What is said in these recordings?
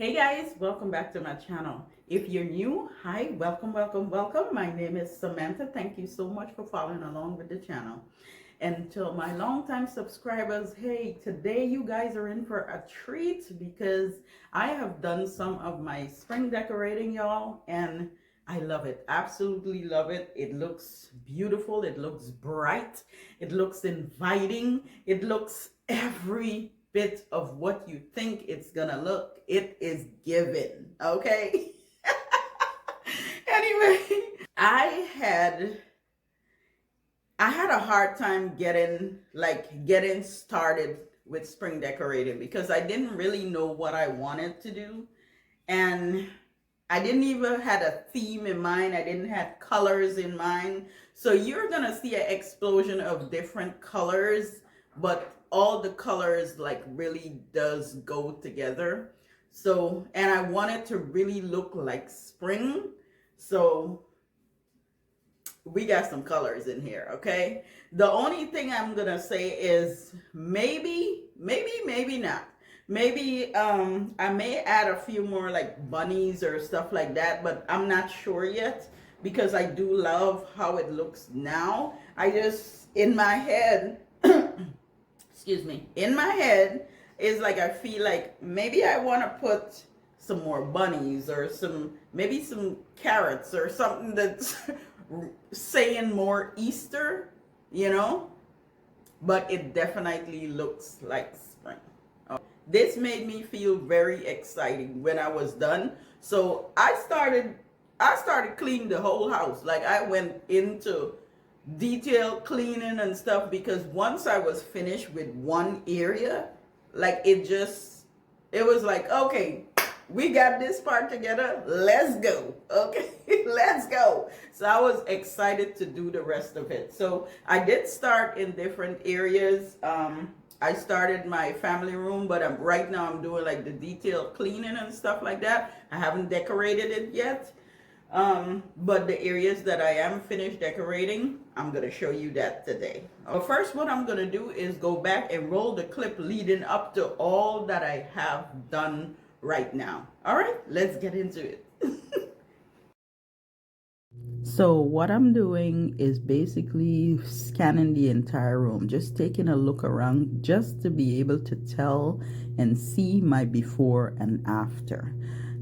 Hey guys, welcome back to my channel. If you're new, hi, welcome. My name is Samantha. Thank you so much for following along with the channel. And to my longtime subscribers, hey, today you guys are in for a treat because I have done some of my spring decorating, y'all, and I love it. Absolutely love it. It looks beautiful. It looks bright. It looks inviting. It looks every bit of what you think it's gonna look. It is given, okay? Anyway, I had I had a hard time getting started with spring decorating because I didn't really know what I wanted to do, and I didn't even had a theme in mind. I didn't have colors in mind. So you're going to see an explosion of different colors, but all the colors like really does go together. So, and I want it to really look like spring. So we got some colors in here, okay? The only thing I'm gonna say is maybe not. Maybe I may add a few more like bunnies or stuff like that, but I'm not sure yet because I do love how it looks now. I just in my head excuse me, in my head is like I feel like maybe I want to put some more bunnies or maybe some carrots or something that's saying more Easter, you know, but it definitely looks like spring. This made me feel very exciting when I was done. So I started cleaning the whole house. Like I went into detail cleaning and stuff because once I was finished with one area, like it was like, okay, we got this part together, let's go. Okay, let's go. So I was excited to do the rest of it. So I did start in different areas. I started my family room, but right now I'm doing like the detail cleaning and stuff like that. I haven't decorated it yet. But the areas that I am finished decorating, I'm going to show you that today. But first, what I'm going to do is go back and roll the clip leading up to all that I have done right now. All right, let's get into it. So what I'm doing is basically scanning the entire room, just taking a look around just to be able to tell and see my before and after.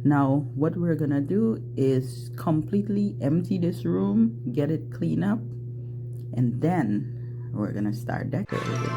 Now, what we're gonna do is completely empty this room, get it clean up, and then we're gonna start decorating.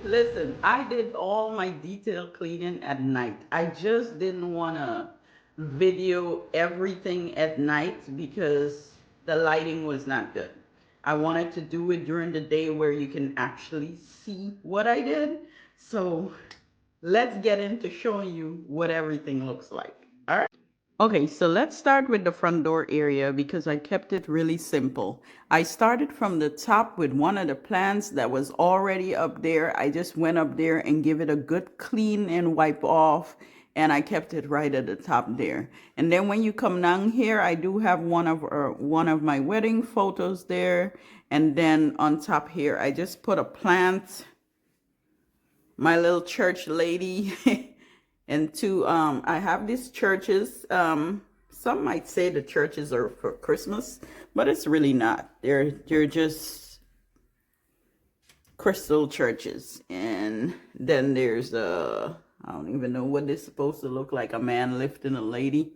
Listen, I did all my detail cleaning at night. I just didn't want to video everything at night because the lighting was not good. I wanted to do it during the day where you can actually see what I did. So let's get into showing you what everything looks like. All right. Okay, so let's start with the front door area because I kept it really simple. I started from the top with one of the plants that was already up there. I just went up there and give it a good clean and wipe off, and I kept it right at the top there. And then when you come down here, I do have one of my wedding photos there, and then on top here, I just put a plant, my little church lady. And two, I have these churches. Some might say the churches are for Christmas, but it's really not. They're just crystal churches. And then there's I don't even know what it's supposed to look like, a man lifting a lady.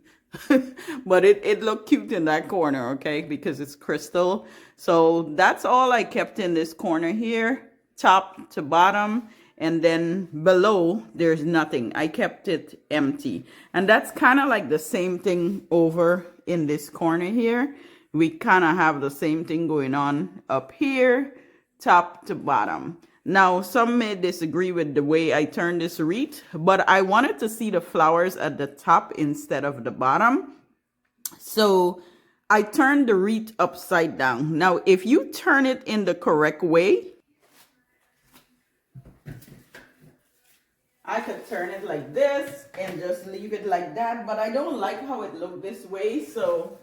But it looked cute in that corner, okay, because it's crystal. So that's all I kept in this corner here, top to bottom. And then below, there's nothing. I kept it empty. And that's kind of like the same thing over in this corner here. We kind of have the same thing going on up here, top to bottom. Now, some may disagree with the way I turned this wreath, but I wanted to see the flowers at the top instead of the bottom. So I turned the wreath upside down. Now, if you turn it in the correct way, I could turn it like this and just leave it like that, but I don't like how it looked this way, so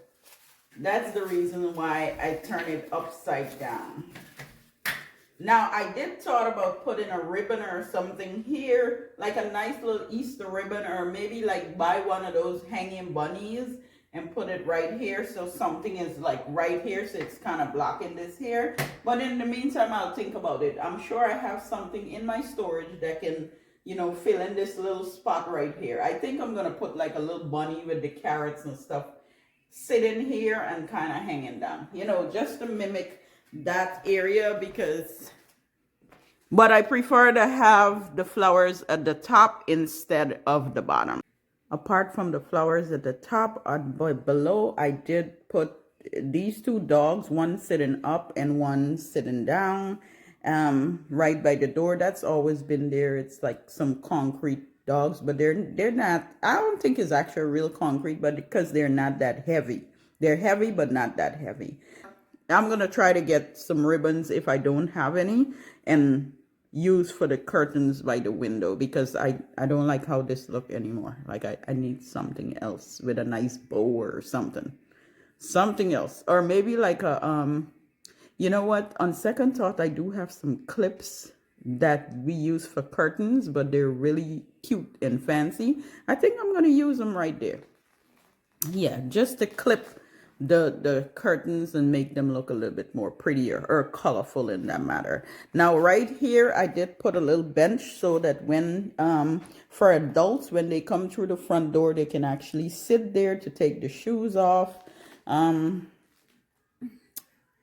that's the reason why I turn it upside down. Now, I did thought about putting a ribbon or something here, like a nice little Easter ribbon, or maybe like buy one of those hanging bunnies and put it right here, so something is like right here, so it's kind of blocking this here. But in the meantime, I'll think about it. I'm sure I have something in my storage that can, you know, fill in this little spot right here. I think I'm gonna put like a little bunny with the carrots and stuff sitting here and kind of hanging down, you know, just to mimic that area, because but I prefer to have the flowers at the top instead of the bottom. Apart from the flowers at the top, but below I did put these two dogs, one sitting up and one sitting down, right by the door. That's always been there. It's like some concrete dogs, but they're not, I don't think it's actually real concrete, but because they're not that heavy. They're heavy, but not that heavy. I'm gonna try to get some ribbons if I don't have any and use for the curtains by the window, because I don't like how this look anymore. Like I need something else with a nice bow or something else, or maybe like a you know what, on second thought, I do have some clips that we use for curtains, but they're really cute and fancy. I think I'm gonna use them right there. Yeah, just to clip the curtains and make them look a little bit more prettier or colorful in that matter. Now right here I did put a little bench so that when for adults, when they come through the front door, they can actually sit there to take the shoes off.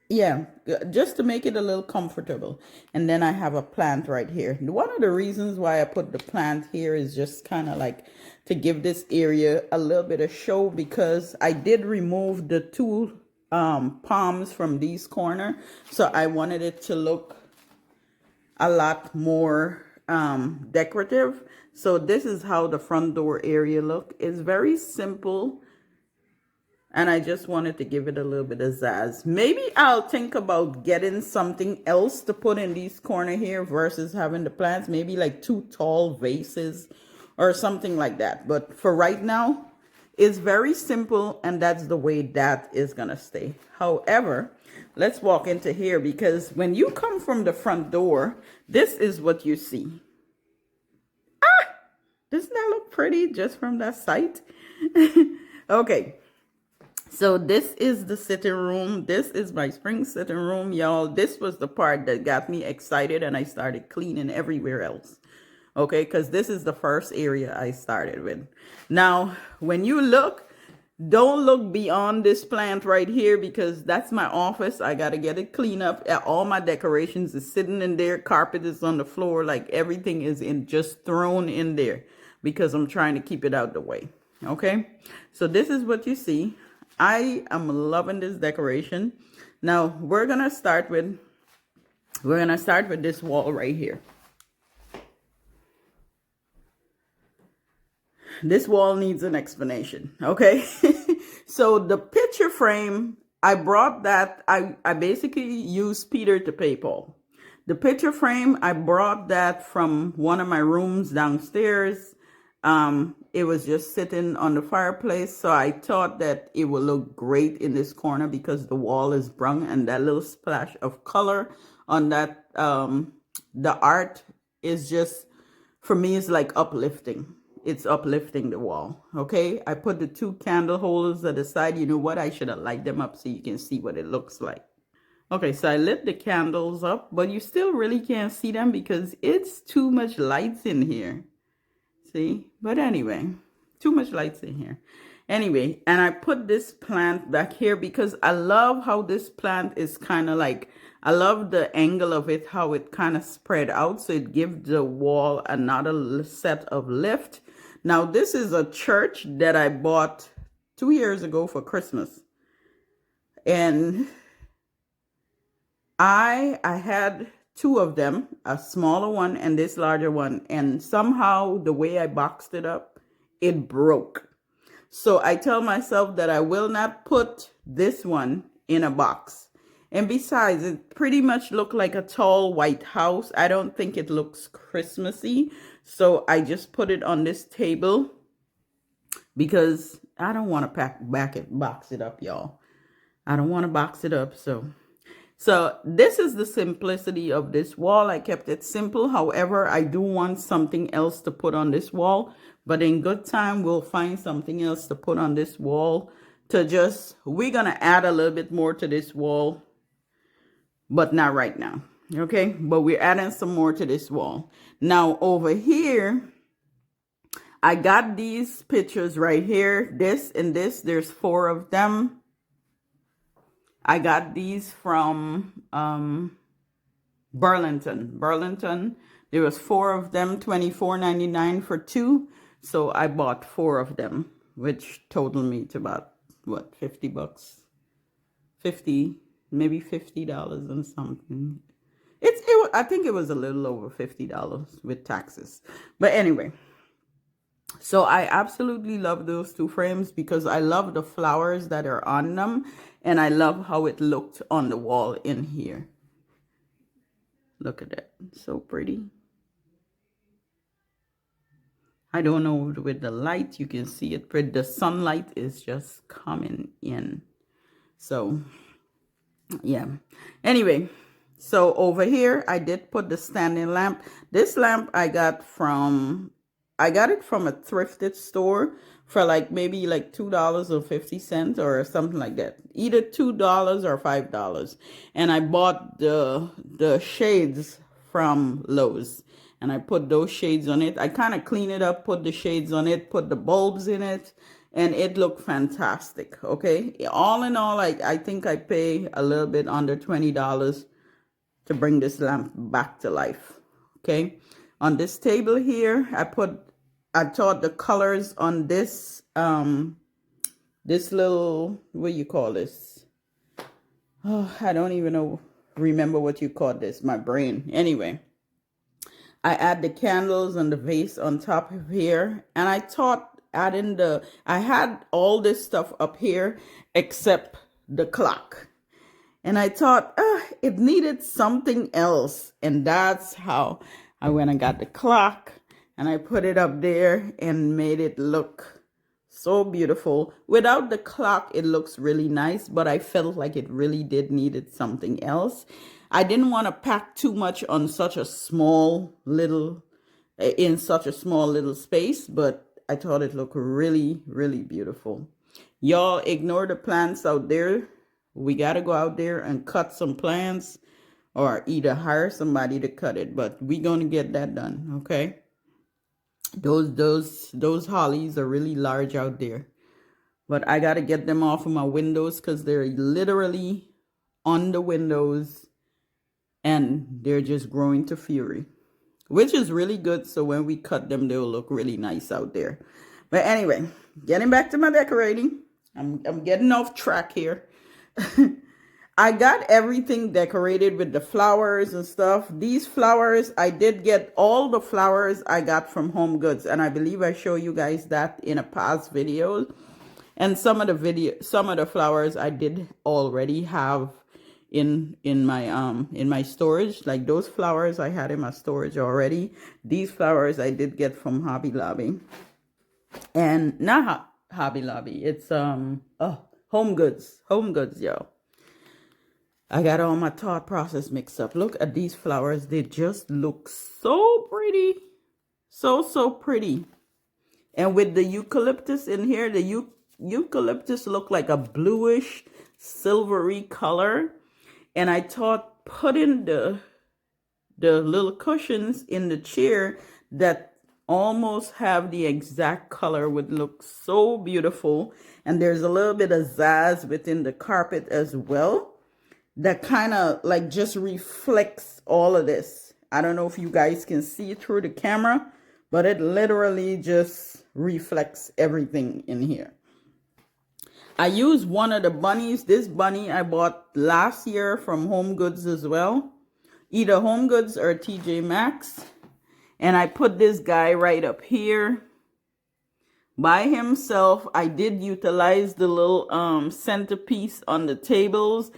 Yeah, just to make it a little comfortable. And then I have a plant right here. One of the reasons why I put the plant here is just kind of like to give this area a little bit of show, because I did remove the two palms from these corner, so I wanted it to look a lot more decorative. So this is how the front door area look. It's very simple, and I just wanted to give it a little bit of zazz. Maybe I'll think about getting something else to put in these corner here versus having the plants. Maybe like two tall vases or something like that. But for right now, it's very simple, and that's the way that is going to stay. However, let's walk into here, because when you come from the front door, this is what you see. Ah! Doesn't that look pretty just from that sight? Okay. So this is the sitting room. This is my spring sitting room, y'all. This was the part that got me excited, and I started cleaning everywhere else. Okay, because this is the first area I started with. Now, when you look, Don't look beyond this plant right here because that's my office. I got to get it cleaned up. All my decorations is sitting in there. Carpet is on the floor. Like everything is just thrown in there because I'm trying to keep it out the way. Okay. So this is what you see. I am loving this decoration. Now we're going to start with this wall right here. This wall needs an explanation, okay? So the picture frame, I brought that, I basically used Peter to pay Paul. The picture frame, I brought that from one of my rooms downstairs. It was just sitting on the fireplace, so I thought that it would look great in this corner because the wall is brown and that little splash of color on that, the art is just, for me, it's like uplifting. It's uplifting the wall. Okay, I put the 2 candle holders at the side. You know what, I should have lighted them up so you can see what it looks like. Okay, so I lit the candles up, but you still really can't see them because it's too much lights in here. See, but anyway, too much lights in here. Anyway, and I put this plant back here because I love how this plant is kind of like, I love the angle of it, how it kind of spread out, so it gives the wall another set of lift. Now, this is a church that I bought 2 years ago for Christmas. And I had 2 of them, a smaller one and this larger one. And somehow the way I boxed it up, it broke. So I tell myself that I will not put this one in a box. And besides, it pretty much looked like a tall white house. I don't think it looks Christmassy. So I just put it on this table because I don't want to box it up, y'all. I don't want to box it up. So this is the simplicity of this wall. I kept it simple. However, I do want something else to put on this wall. But in good time, we'll find something else to put on this wall we're going to add a little bit more to this wall. But not right now, okay? But we're adding some more to this wall. Now, over here, I got these pictures right here. This and this, there's 4 of them. I got these from Burlington. There was 4 of them, $24.99 for 2. So I bought 4 of them, which totaled me to about, what, 50 bucks? 50, maybe $50 and something. I think it was a little over $50 with taxes. But anyway, so I absolutely love those 2 frames because I love the flowers that are on them. And I love how it looked on the wall in here. Look at that. So pretty. I don't know, with the light, you can see it. But the sunlight is just coming in. So, yeah. Anyway, so over here, I did put the standing lamp. This lamp I got it from a thrifted store for like maybe like $2.50 or something like that. Either $2 or $5. And I bought the shades from Lowe's. And I put those shades on it. I kind of clean it up, put the shades on it, put the bulbs in it. And it looked fantastic, okay? All in all, I think I pay a little bit under $20 to bring this lamp back to life, okay? On this table here, I thought the colors on this, this little, what do you call this? Oh, I don't even remember what you call this, my brain. Anyway, I add the candles and the vase on top of here. And I thought I had all this stuff up here except the clock. And I thought, it needed something else. And that's how I went and got the clock. And I put it up there and made it look so beautiful. Without the clock, it looks really nice. But I felt like it really did needed something else. I didn't want to pack too much on in such a small little space. But I thought it looked really, really beautiful. Y'all ignore the plants out there. We got to go out there and cut some plants or either hire somebody to cut it. But we're going to get that done, okay? Those hollies are really large out there. But I got to get them off of my windows because they're literally on the windows and they're just growing to fury, which is really good. So when we cut them, they'll look really nice out there. But anyway, getting back to my decorating. I'm getting off track here. I got everything decorated with the flowers and stuff. These flowers, I did get all the flowers I got from Home Goods. And I believe I show you guys that in a past video. And some of the flowers I did already have in my storage. Like those flowers I had in my storage already. These flowers I did get from Hobby Lobby. And not Hobby Lobby. It's Home Goods. Home Goods, y'all. I got all my thought process mixed up. Look at these flowers. They just look so pretty. So pretty. And with the eucalyptus in here, the eucalyptus look like a bluish, silvery color. And I thought putting the little cushions in the chair that almost have the exact color would look so beautiful. And there's a little bit of zazz within the carpet as well. That kind of like just reflects all of this. I don't know if you guys can see through the camera, but it literally just reflects everything in here. I used one of the bunnies. This bunny I bought last year from Home Goods as well. Either Home Goods or TJ Maxx. And I put this guy right up here by himself. I did utilize the little centerpiece on the tables.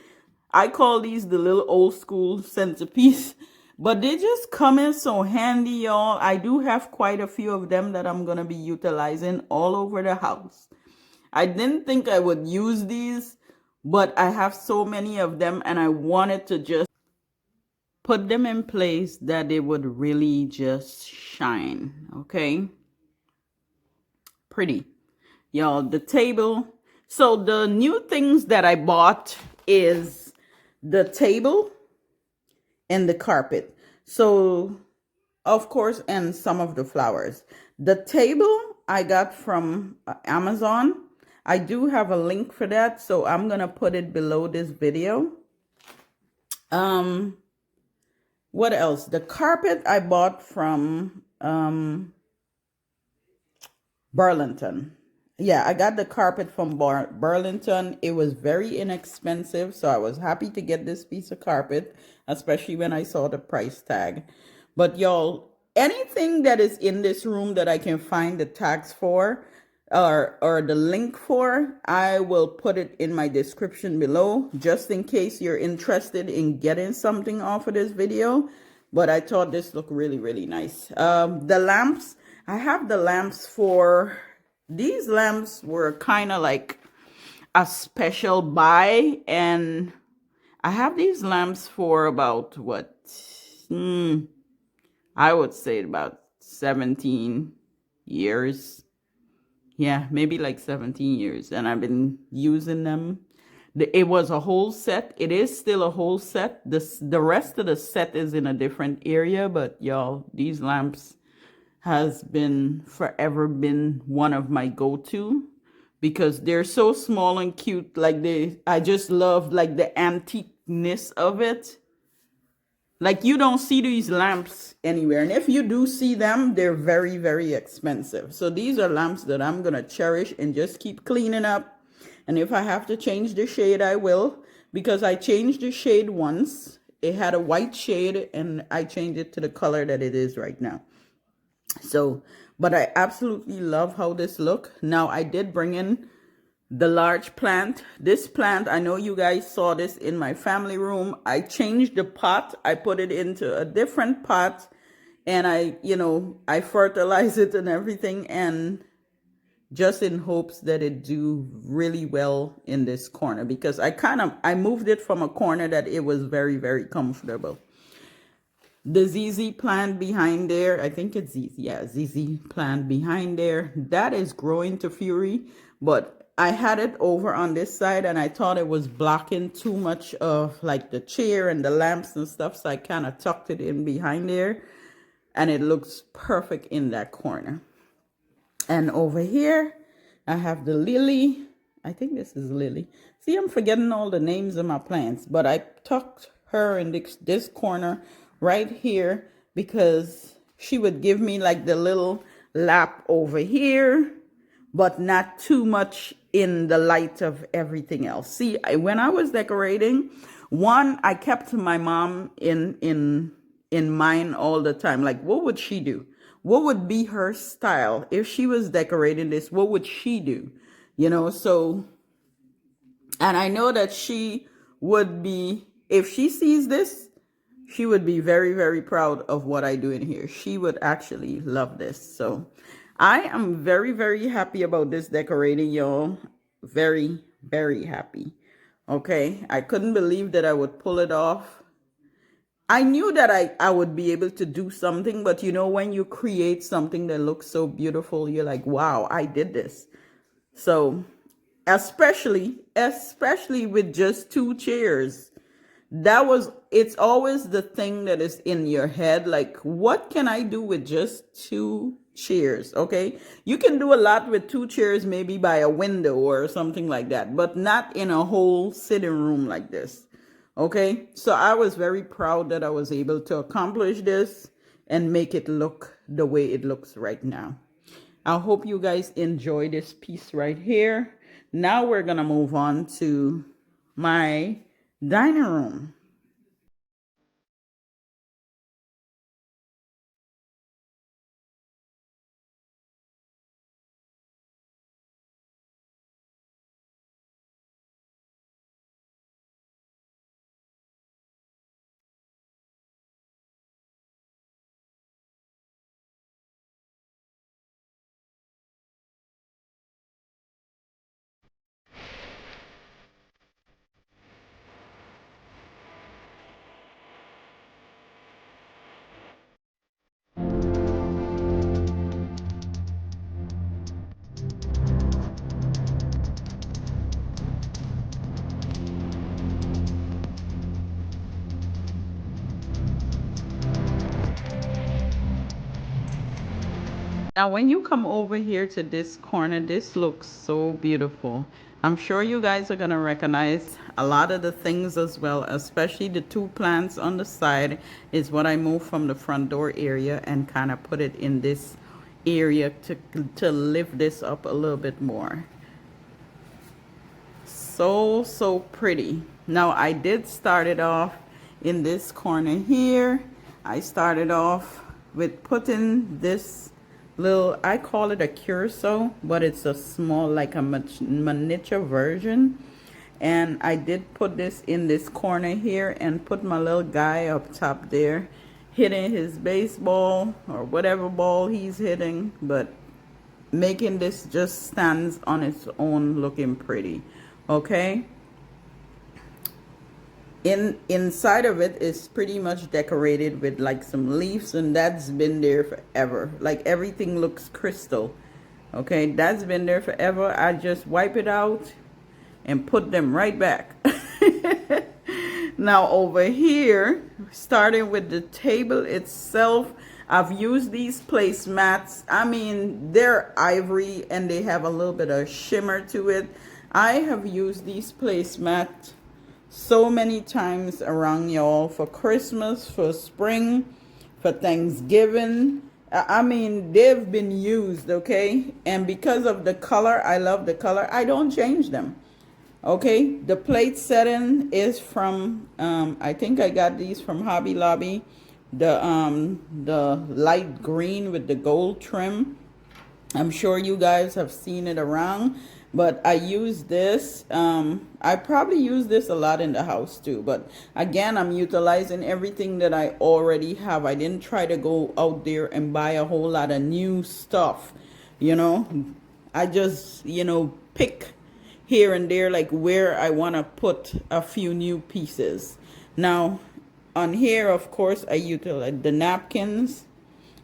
I call these the little old school centerpiece, but they just come in so handy, y'all. I do have quite a few of them that I'm going to be utilizing all over the house. I didn't think I would use these, but I have so many of them and I wanted to just put them in place that they would really just shine, okay? Pretty. Y'all, the table. So the new things that I bought is the table and the carpet. So, of course, and some of the flowers. The table I got from Amazon. I do have a link for that, so I'm going to put it below this video. What else? The carpet I bought from Burlington. Yeah, I got the carpet from Burlington. It was very inexpensive, so I was happy to get this piece of carpet, especially when I saw the price tag. But y'all, anything that is in this room that I can find the tags for or the link for, I will put it in my description below, just in case you're interested in getting something off of this video. But I thought this looked really, really nice. The lamps, I have the lamps for... These lamps were kind of like a special buy, and I have these lamps for about what? I would say about 17 years. Yeah, maybe like 17 years, and I've been using them. It was a whole set. It is still a whole set. The rest of the set is in a different area, but y'all, these lamps has been forever been one of my go-to because they're so small and cute. Like I just love like the antiqueness of it. Like you don't see these lamps anywhere, and if you do see them, they're very, very expensive. So these are lamps that I'm gonna cherish and just keep cleaning up. And if I have to change the shade, I will, because I changed the shade once. It had a white shade and I changed it to the color that it is right now. So, but I absolutely love how this look. Now I did bring in the large plant. This plant, I know you guys saw this in my family room. I changed the pot. I put it into a different pot and I fertilize it and everything, and just in hopes that it do really well in this corner, because I moved it from a corner that it was very, very comfortable. The ZZ plant behind there, I think it's ZZ, yeah, ZZ plant behind there, that is growing to fury, but I had it over on this side and I thought it was blocking too much of like the chair and the lamps and stuff, so I kind of tucked it in behind there and it looks perfect in that corner. And over here, I have the lily. I think this is Lily. See, I'm forgetting all the names of my plants, but I tucked her in this corner right here because she would give me like the little lap over here, but not too much in the light of everything else. See, when I was decorating, one, I kept my mom in mind all the time. Like, what would she do? What would be her style if she was decorating this? What would she do? You know, so, and I know that she would be, if she sees this, she would be very, very proud of what I do in here. She would actually love this. So I am very, very happy about this decorating, y'all. Very, very happy. Okay. I couldn't believe that I would pull it off. I knew that I would be able to do something, but you know, when you create something that looks so beautiful, you're like, wow, I did this. So especially with just two chairs, it's always the thing that is in your head, like, what can I do with just two chairs? Okay, you can do a lot with two chairs, maybe by a window or something like that, but not in a whole sitting room like this. Okay, so I was very proud that I was able to accomplish this and make it look the way it looks right now. I hope you guys enjoy this piece right here. Now we're gonna move on to my dining room. Now, when you come over here to this corner, this looks so beautiful. I'm sure you guys are going to recognize a lot of the things as well, especially the two plants on the side is what I moved from the front door area and kind of put it in this area to lift this up a little bit more. So pretty. Now, I did start it off in this corner here. I started off with putting this little, I call it a curacao, but it's a small, like a miniature version. And I did put this in this corner here and put my little guy up top there, hitting his baseball or whatever ball he's hitting, but making this just stands on its own looking pretty. Okay, inside of it is pretty much decorated with like some leaves, and that's been there forever. Like, everything looks crystal. Okay, that's been there forever. I just wipe it out and put them right back. Now over here, starting with the table itself, I've used these placemats. I mean, they're ivory and they have a little bit of shimmer to it. I have used these placemats so many times around, y'all, for Christmas, for spring, for Thanksgiving. I mean, they've been used, okay? And because of the color, I love the color, I don't change them. Okay, the plate setting is from I think I got these from Hobby Lobby. The light green with the gold trim. I'm sure you guys have seen it around, but I use this. I probably use this a lot in the house too, but again, I'm utilizing everything that I already have. I didn't try to go out there and buy a whole lot of new stuff, you know. I just, you know, pick here and there, like where I want to put a few new pieces. Now, on here, of course, I utilize the napkins,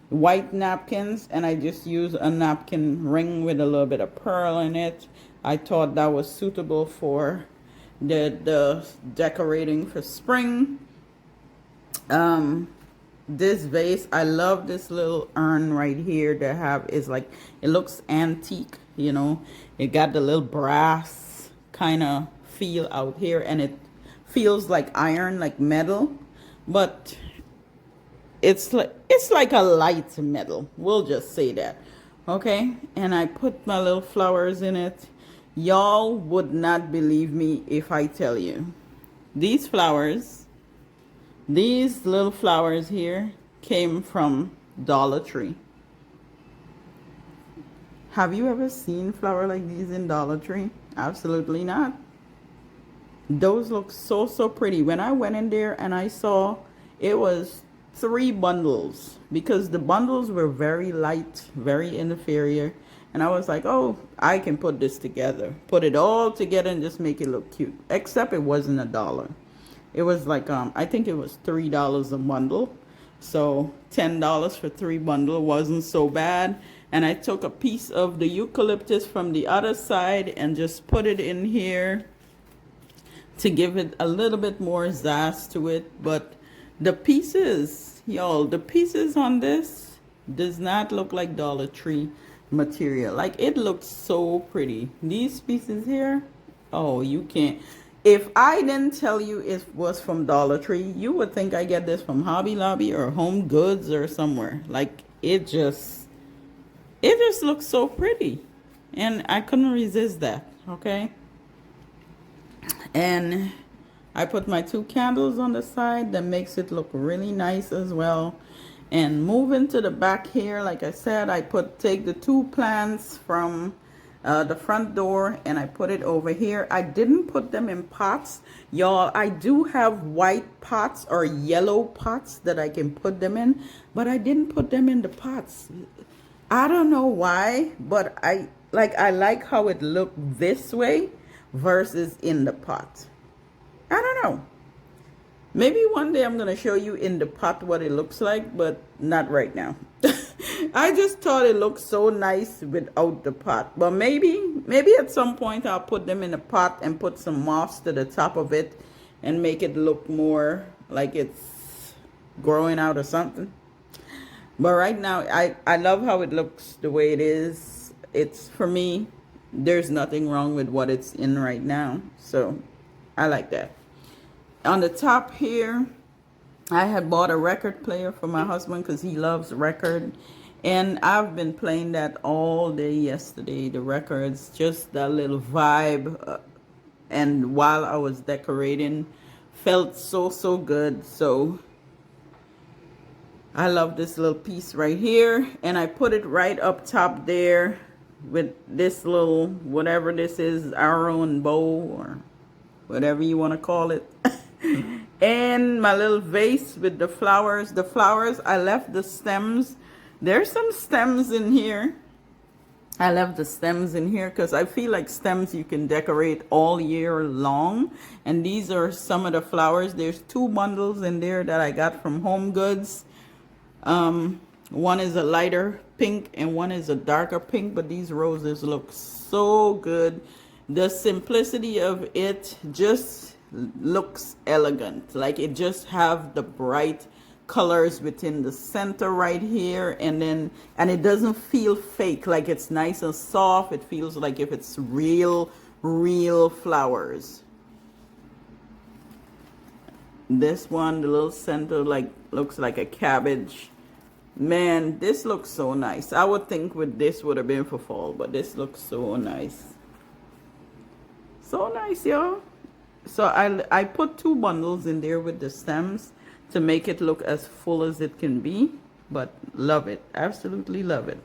white napkins, and I just use a napkin ring with a little bit of pearl in it. I thought that was suitable for the decorating for spring. This vase, I love this little urn right here that have is like, it looks antique, you know. It got the little brass kind of feel out here, and it feels like iron, like metal, but it's like a light metal. We'll just say that. Okay? And I put my little flowers in it. Y'all would not believe me if I tell you. These flowers, these little flowers here came from Dollar Tree. Have you ever seen flower like these in Dollar Tree? Absolutely not. Those look so, so pretty. When I went in there and I saw it was 3 bundles, because the bundles were very light, very inferior. And I was like, oh, I can put this together. Put it all together and just make it look cute. Except it wasn't $1. It was like, I think it was $3 a bundle. So $10 for 3 bundles wasn't so bad. And I took a piece of the eucalyptus from the other side and just put it in here to give it a little bit more zest to it. But the pieces, y'all, the pieces on this does not look like Dollar Tree material. Like, it looks so pretty. These pieces here, oh, you can't. If I didn't tell you it was from Dollar Tree, you would think I get this from Hobby Lobby or Home Goods or somewhere. Like, it just looks so pretty. And I couldn't resist that, okay? And I put my 2 candles on the side. That makes it look really nice as well. And moving to the back here, like I said, I take the 2 plants from the front door and I put it over here. I didn't put them in pots, y'all. I do have white pots or yellow pots that I can put them in, but I didn't put them in the pots. I don't know why, but I like how it looked this way versus in the pot. I don't know. Maybe one day I'm going to show you in the pot what it looks like, but not right now. I just thought it looked so nice without the pot. But maybe at some point I'll put them in a pot and put some moss to the top of it and make it look more like it's growing out or something. But right now, I love how it looks the way it is. It's, for me, there's nothing wrong with what it's in right now. So I like that. On the top here, I had bought a record player for my husband because he loves record. And I've been playing that all day yesterday, the records, just that little vibe. And while I was decorating, felt so, so good. So I love this little piece right here. And I put it right up top there with this little, whatever this is, arrow and bow or whatever you want to call it. And my little vase with the flowers. The flowers, I left the stems. There's some stems in here. I left the stems in here because I feel like stems you can decorate all year long. And these are some of the flowers. There's 2 bundles in there that I got from Home Goods. One is a lighter pink and one is a darker pink, but these roses look so good. The simplicity of it just looks elegant. Like, it just have the bright colors within the center right here, and it doesn't feel fake. Like, it's nice and soft. It feels like if it's real flowers. This one, the little center, like, looks like a cabbage. Man, this looks so nice. I would think with this would have been for fall, but this looks so nice. So nice, y'all. So I put 2 bundles in there with the stems to make it look as full as it can be. But love it. Absolutely love it.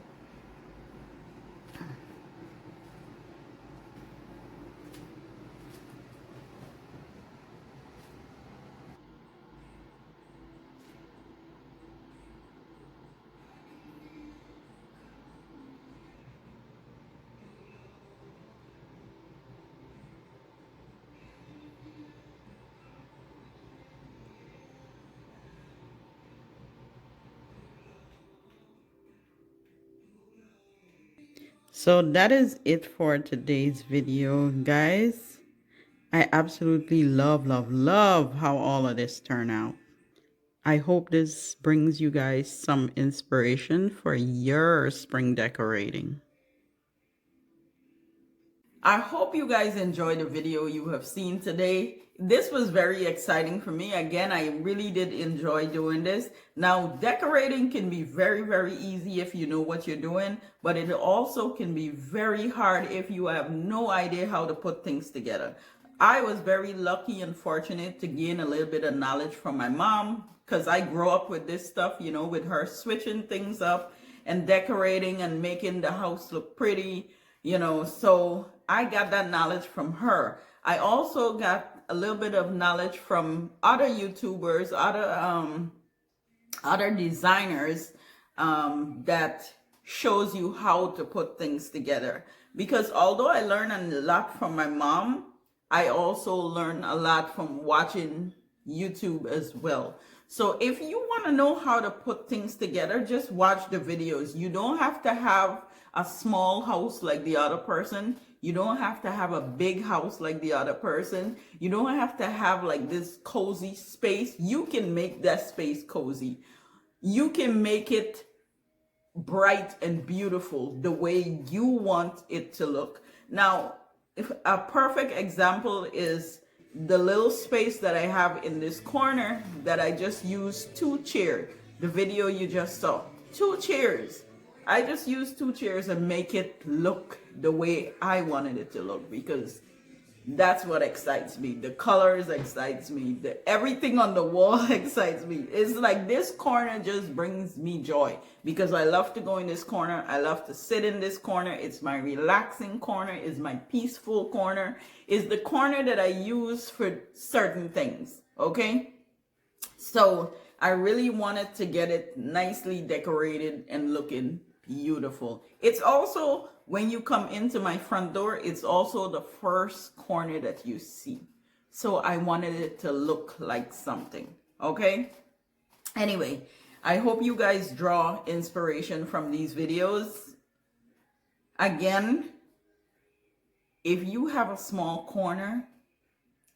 So that is it for today's video, guys. I absolutely love how all of this turned out. I hope this brings you guys some inspiration for your spring decorating. I hope you guys enjoyed the video you have seen today. This was very exciting for me. Again, I really did enjoy doing this. Now, decorating can be very, very easy if you know what you're doing, but it also can be very hard if you have no idea how to put things together. I was very lucky and fortunate to gain a little bit of knowledge from my mom because I grew up with this stuff, you know, with her switching things up and decorating and making the house look pretty, you know, so I got that knowledge from her. I also got a little bit of knowledge from other YouTubers, other designers that shows you how to put things together. Because although I learned a lot from my mom, I also learned a lot from watching YouTube as well. So if you want to know how to put things together, just watch the videos. You don't have to have a small house like the other person. You don't have to have a big house like the other person. You don't have to have like this cozy space. You can make that space cozy. You can make it bright and beautiful the way you want it to look. Now, if a perfect example is the little space that I have in this corner that I just used 2 chairs. The video you just saw, 2 chairs. I just used 2 chairs and make it look the way I wanted it to look, because that's what excites me. The colors excites me. Everything on the wall excites me. It's like this corner just brings me joy because I love to go in this corner. I love to sit in this corner. It's my relaxing corner. It's my peaceful corner. It's the corner that I use for certain things. Okay? So I really wanted to get it nicely decorated and looking beautiful. It's also, when you come into my front door, it's also the first corner that you see. So I wanted it to look like something. Okay? Anyway, I hope you guys draw inspiration from these videos. Again, if you have a small corner,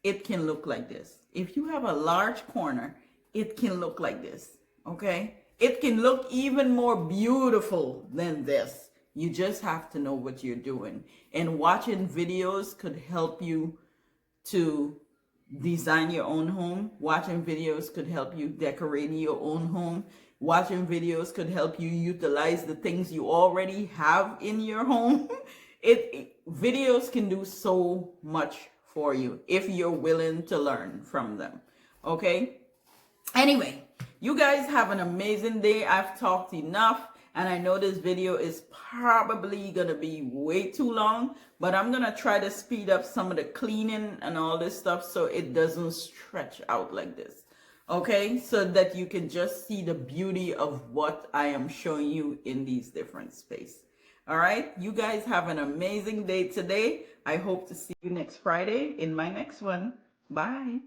it can look like this. If you have a large corner, it can look like this. Okay? It can look even more beautiful than this. You just have to know what you're doing. And watching videos could help you to design your own home. Watching videos could help you decorate your own home. Watching videos could help you utilize the things you already have in your home. Videos can do so much for you if you're willing to learn from them. Okay? Anyway, you guys have an amazing day. I've talked enough, and I know this video is probably going to be way too long, but I'm going to try to speed up some of the cleaning and all this stuff so it doesn't stretch out like this. Okay? So that you can just see the beauty of what I am showing you in these different spaces. All right? You guys have an amazing day today. I hope to see you next Friday in my next one. Bye.